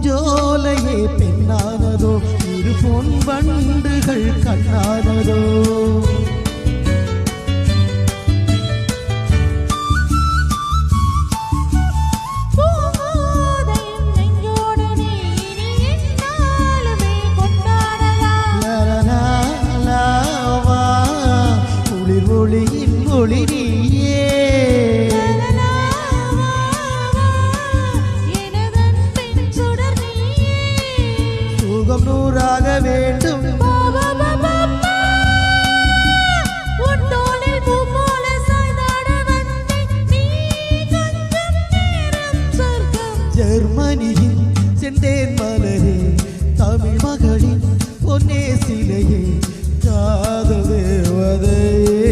பூஞ்சோலையே பெண்ணானதோ இரு பொன் வண்டுகள் கண்ணானதோ ஒளியின் ஒளி நீயே சுகம் நூறாக வேண்டும் ஜெர்மனியின் செந்தேன் மலரே தமிழ் மகளின் பொன்னே சிலையே காதல் தேவதையே